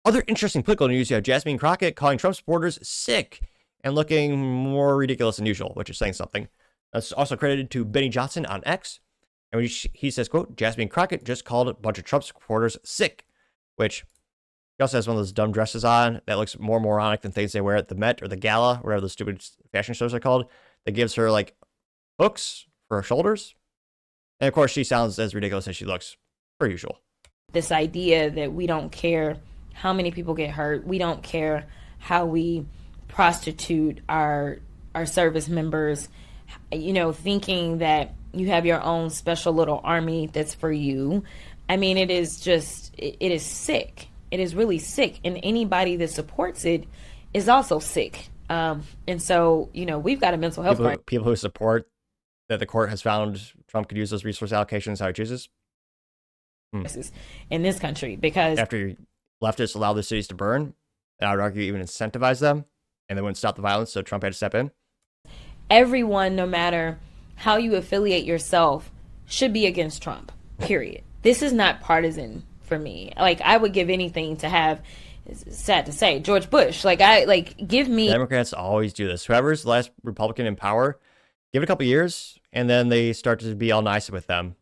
Other interesting political news, you have Jasmine Crockett calling Trump supporters sick and looking more ridiculous than usual, which is saying something. That's also credited to Benny Johnson on X. And he says, quote, Jasmine Crockett just called a bunch of Trump supporters sick, which he also has one of those dumb dresses on that looks more moronic than things they wear at the Met or the Gala, whatever the stupid fashion shows are called, that gives her like hooks for her shoulders. And of course, she sounds as ridiculous as she looks, per usual. This idea that we don't care how many people get hurt, we don't care how we prostitute our service members, thinking that you have your own special little army that's for you. I mean, it is sick. It is really sick. And anybody that supports it is also sick. And so, we've got a mental health crisis. People who support that the court has found Trump could use those resource allocations how he chooses. In this country, because after leftists allow the cities to burn, and I would argue even incentivize them, and they wouldn't stop the violence, so Trump had to step in. Everyone, no matter how you affiliate yourself, should be against Trump, period. This is not partisan for me. Like, I would give anything to have, it's sad to say, George Bush. Give me... Democrats always do this. Whoever's the last Republican in power, give it a couple years, and then they start to be all nice with them.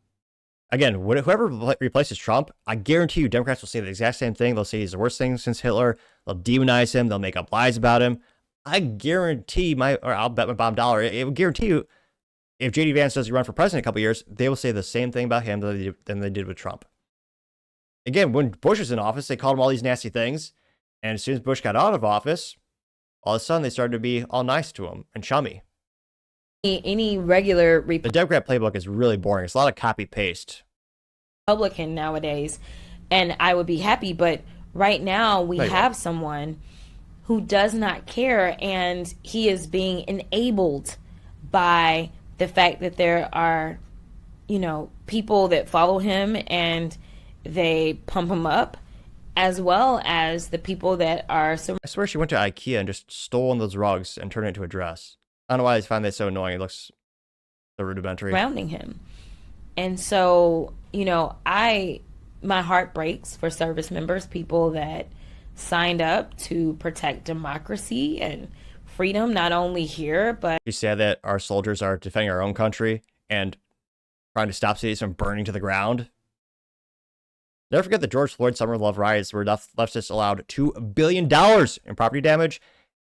Again, whoever replaces Trump, I guarantee you Democrats will say the exact same thing. They'll say he's the worst thing since Hitler. They'll demonize him. They'll make up lies about him. I guarantee I'll bet my bottom dollar. It will guarantee you, if J.D. Vance doesn't run for president in a couple years, they will say the same thing about him than they did with Trump. Again, when Bush was in office, they called him all these nasty things. And as soon as Bush got out of office, all of a sudden they started to be all nice to him and chummy. Any regular the Democrat playbook is really boring. It's a lot of copy paste. Republican nowadays, and I would be happy, but right now we have someone who does not care, and he is being enabled by the fact that there are, people that follow him and they pump him up, as well as the people that are. I swear she went to IKEA and just stole one of those rugs and turned it into a dress. I don't know why I find that so annoying. It looks so rudimentary. Surrounding him. And so, my heart breaks for service members, people that signed up to protect democracy and freedom, not only here, but... You said that our soldiers are defending our own country and trying to stop cities from burning to the ground. Never forget the George Floyd Summer Love riots where leftists allowed $2 billion in property damage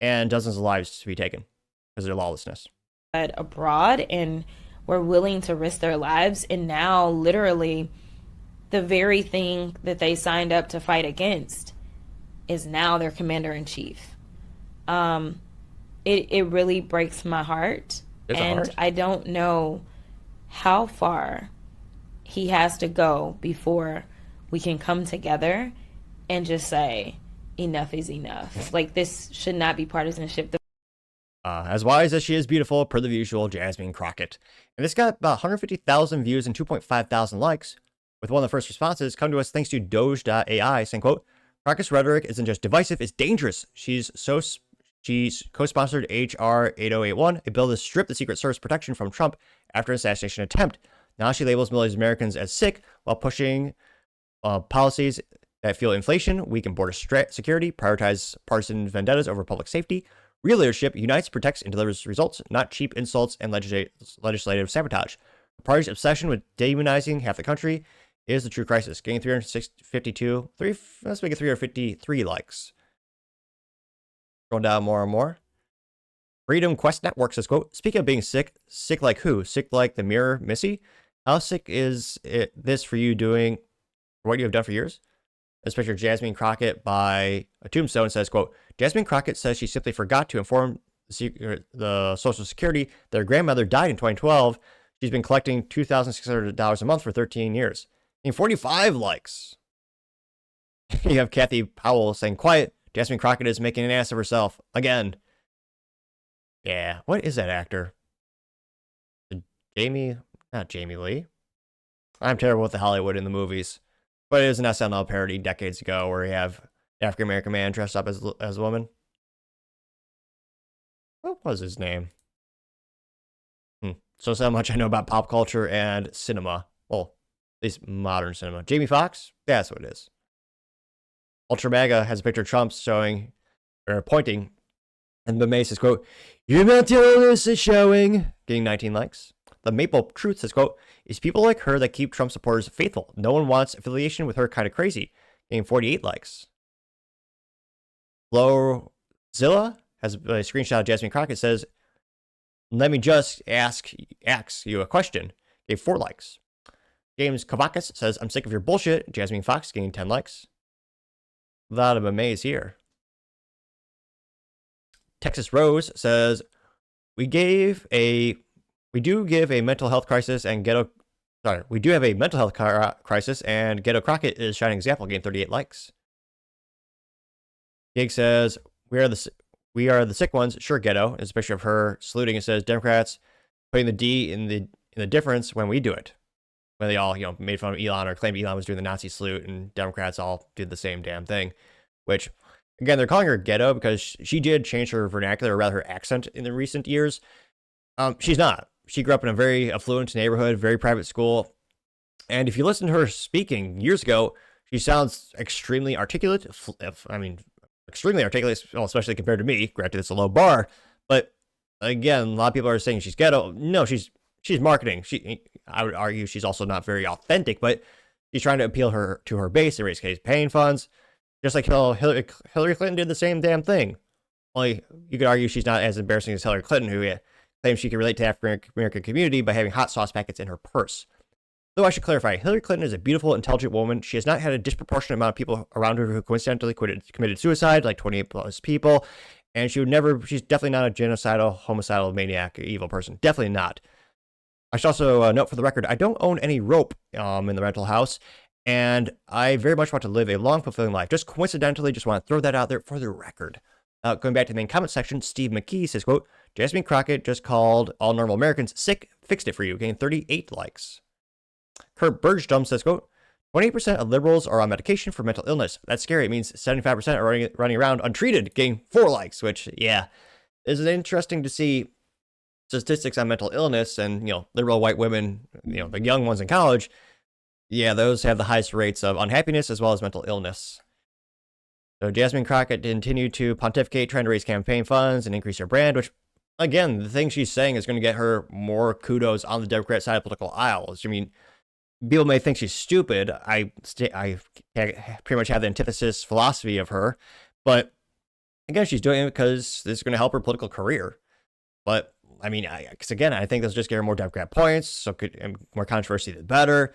and dozens of lives to be taken because of their lawlessness. Abroad and were willing to risk their lives, and now literally the very thing that they signed up to fight against is now their commander-in-chief. It really breaks my heart. I don't know how far he has to go before we can come together and just say enough is enough. This should not be partisanship. As wise as she is beautiful, per the usual, Jasmine Crockett. And this got about 150,000 views and 2,500 likes, with one of the first responses come to us thanks to Doge.ai, saying, quote, Crockett's rhetoric isn't just divisive, it's dangerous. She's co-sponsored HR 8081, a bill to strip the Secret Service protection from Trump after an assassination attempt. Now she labels millions of Americans as sick while pushing policies that fuel inflation, weaken border security, prioritize partisan vendettas over public safety. Real leadership unites, protects, and delivers results, not cheap insults and legislative sabotage. The party's obsession with demonizing half the country is the true crisis. Getting 353 likes. Going down more and more. Freedom Quest Network says, quote, speaking of being sick, sick like who? Sick like the mirror, Missy? How sick is this for you doing what you have done for years? This picture of Jasmine Crockett by a tombstone says, quote, Jasmine Crockett says she simply forgot to inform the Social Security that her grandmother died in 2012. She's been collecting $2,600 a month for 13 years. And 45 likes. You have Kathy Powell saying, quiet, Jasmine Crockett is making an ass of herself. Again. Yeah, what is that actor? Not Jamie Lee. I'm terrible with the Hollywood in the movies. But it was an SNL parody decades ago where you have an African-American man dressed up as a woman. What was his name? So much I know about pop culture and cinema. Well, at least modern cinema. Jamie Foxx? Yeah, that's what it is. Ultra MAGA has a picture of Trump showing, or pointing, and the May says, quote, "Your mental illness is showing," getting 19 likes. The Maple Truth says, quote, "It's people like her that keep Trump supporters faithful. No one wants affiliation with her, kind of crazy," getting 48 likes. Flowzilla has a screenshot of Jasmine Crockett, says, "Let me just ask you a question," gave 4 likes. James Kavakis says, "I'm sick of your bullshit," Jasmine Fox getting 10 likes. A lot of amaze here. Texas Rose says, we do give a mental health crisis and ghetto we do have a mental health crisis, and Ghetto Crockett is shining example, getting 38 likes. Gig says, we are the sick ones. Sure, Ghetto. It's a picture of her saluting. It says, Democrats putting the D in the difference when we do it. When they all, made fun of Elon or claimed Elon was doing the Nazi salute, and Democrats all did the same damn thing. Which, again, they're calling her Ghetto because she did change her vernacular, or rather her accent, in the recent years. She's not. She grew up in a very affluent neighborhood, very private school. And if you listen to her speaking years ago, she sounds extremely articulate. Extremely articulate, especially compared to me. Granted, it's a low bar. But again, a lot of people are saying she's ghetto. No, she's marketing. I would argue she's also not very authentic, but she's trying to appeal to her base and raise campaign funds. Just like Hillary Clinton did the same damn thing. Only you could argue she's not as embarrassing as Hillary Clinton, who claims she can relate to the African American community by having hot sauce packets in her purse. Though I should clarify, Hillary Clinton is a beautiful, intelligent woman. She has not had a disproportionate amount of people around her who coincidentally committed suicide, like 28 plus people. And she's definitely not a genocidal, homicidal, maniac, evil person. Definitely not. I should also note for the record, I don't own any rope in the rental house. And I very much want to live a long, fulfilling life. Just coincidentally, just want to throw that out there for the record. Going back to the main comment section, Steve McKee says, quote, Jasmine Crockett just called all normal Americans sick, fixed it for you, getting 38 likes. Kurt Bergstrom says, quote, 28% of liberals are on medication for mental illness. That's scary. It means 75% are running around untreated, getting 4 likes, which, yeah, is interesting to see statistics on mental illness and, liberal white women, the young ones in college. Yeah, those have the highest rates of unhappiness as well as mental illness. So Jasmine Crockett continued to pontificate, trying to raise campaign funds and increase her brand, which, again, the thing she's saying is going to get her more kudos on the Democrat side of the political aisle. I mean, people may think she's stupid. I pretty much have the antithesis philosophy of her. But, again, she's doing it because this is going to help her political career. But, I mean, again, I think this will just get her more Democrat points, so more controversy, the better.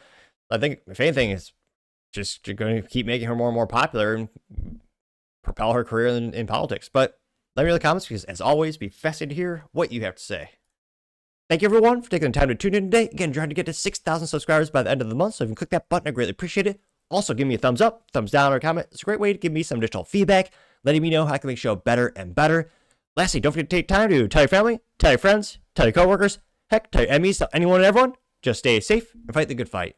I think, if anything, it's just going to keep making her more and more popular and propel her career in politics. But let me know in the comments, because as always, be fascinated to hear what you have to say. Thank you, everyone, for taking the time to tune in today. Again, trying to get to 6,000 subscribers by the end of the month, so if you can click that button, I greatly appreciate it. Also, give me a thumbs up, thumbs down, or a comment. It's a great way to give me some additional feedback, letting me know how I can make the show better and better. Lastly, don't forget to take time to tell your family, tell your friends, tell your coworkers, heck, tell your enemies, tell anyone and everyone. Just stay safe and fight the good fight.